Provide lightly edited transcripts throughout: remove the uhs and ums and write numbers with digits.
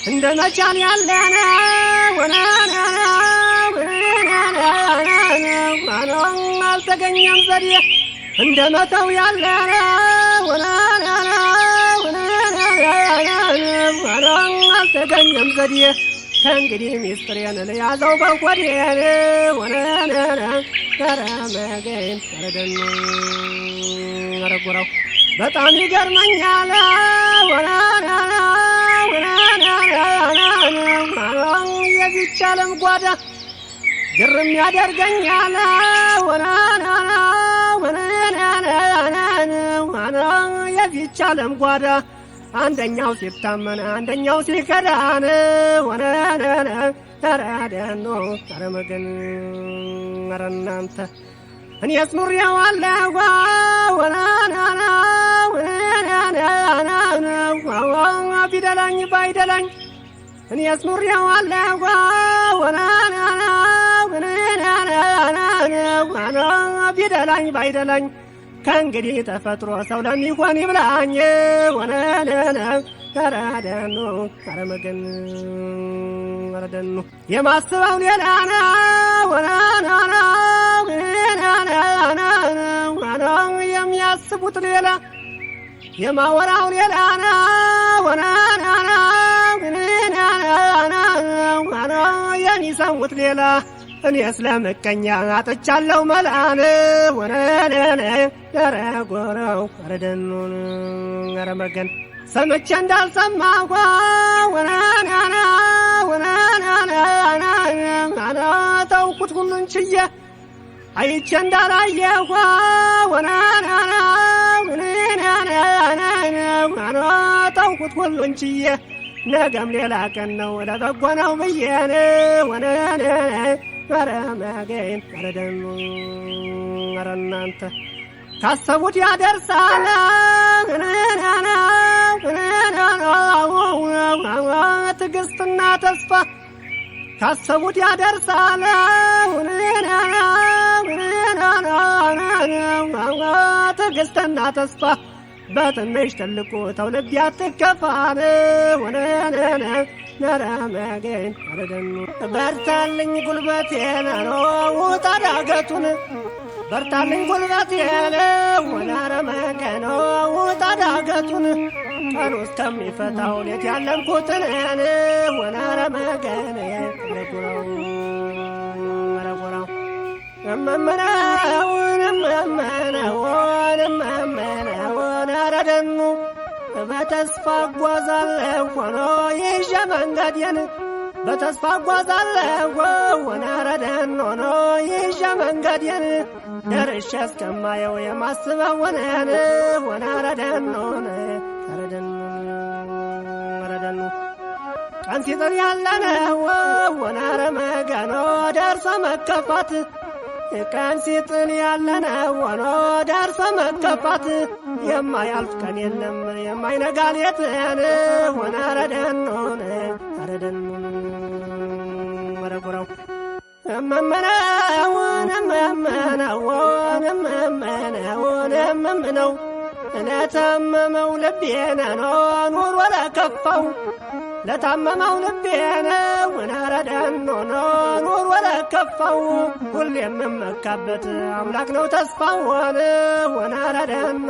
እንደ መቻል ያለና ወናና አልተገኘም ዘዴ እንደ መተው ያለና ወናና አልተገኘም ዘዴ ከእንግዲህ ሚስጥሬን ልያዘው በኮዴን ወናና ተረመገኝ ተረደኑ አረጎራው በጣም ይገርመኛል ወናና የዚች ዓለም ጓዳ ግርም ያደርገኛል ወናና የዚች ዓለም ጓዳ አንደኛው ሲታመን አንደኛው ሲከዳን ወናና ተራደኖ ተረመገን ኧረ እናንተ እኔስ ኑሬዋለሁ ወናና ቢደላኝ ባይደላኝ እኔስ ኑሬዋለሁ ወናና ቢደላኝ ባይደላኝ ከእንግዲህ ተፈጥሮ ሰው ለሚሆን ይብላኝ ወናና ተራደኑ ተረመገን ረደኑ የማስበው ሌላ ነው ወናና የሚያስቡት ሌላ የማወራው ሌላ ነው ወናና የሚሰሙት ሌላ እኔስ ለምቀኛ አጥቻለሁ መላን ወናና ደረጎረው ረደኑን ረመገን ሰምቼ እንዳልሰማሁ ወናና ተውኩት ሁሉን ችዬ አይቼ እንዳላየሁ ወናና ተውኩት ሁሉን ችዬ ነገም ሌላ ቀን ነው ለበጎ ነው ብዬን ወናና ኧረ መገኝ ኧረ ደኑ ኧረ እናንተ ካሰቡት ያደርሳል ትዕግስትና ተስፋ ካሰቡት ያደርሳል ትዕግስትና ተስፋ በትንሽ ትልቁ ተው ልብ ያትከፋን ወናና ኧረ መገኝ ኧረ ደኑ በርታልኝ ጉልበቴን ውጣ ዳገቱን በርታልኝ ጉልበቴን ወናረ መገን ውጣ ዳገቱን ቀኑ እስከሚፈታው ሌት ያለምኩትን ወናረ መገን ረጎራው እመመነውን አረደኑ በተስፋ እጓዛለሁ ሆኖ ይዤ መንገዴን በተስፋ እጓዛለሁ ወናረደን ሆኖ ይዤ መንገዴን ደርሼ እስከማየው የማስበውን ወናረደን ሆነ ረደኑ ቀን ሲጥል ያለነው ወናረ መገኖ ደርሶ መከፋት ቀን ሲጥል ያለነው ሆኖ ደርሶ መከፋት የማያልፍ ቀን የለም የማይነጋ ሌትን ወናረደን ሆነ ረደኑ ረጎራው እመመነውን ለታመመው ልቤን ኑሮ ለከፋው ለታመመው ልቤን ወናረደን ኑሮ ለከፋው ሁሌም የምመካበት አምላክ ነው ተስፋውን ወናረደን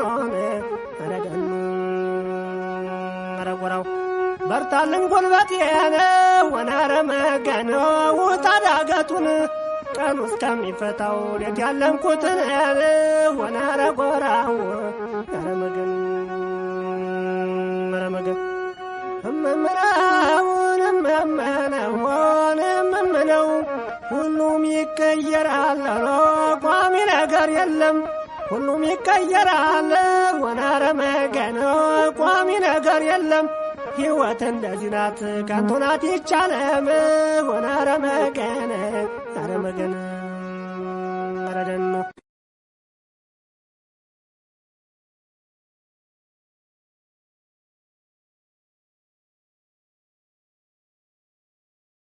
ረደኑ ረጎራው በርታልኝ ጉልበቴን ወናረ መገን ውጣ ዳገቱን ቀኑ እስከሚፈታው ሌት ያለምኩትን ወናረ ጎራው ረመገን እመመነው ሁሉም ይቀየራል ቋሚ ነገር የለም ሁሉም ይቀየራል ወናረ መገን ቋሚ ነገር የለም ሕይወት እንደዚህ ናት ከንቱ ናት ይቻለም ወናረ መገን ረደኑ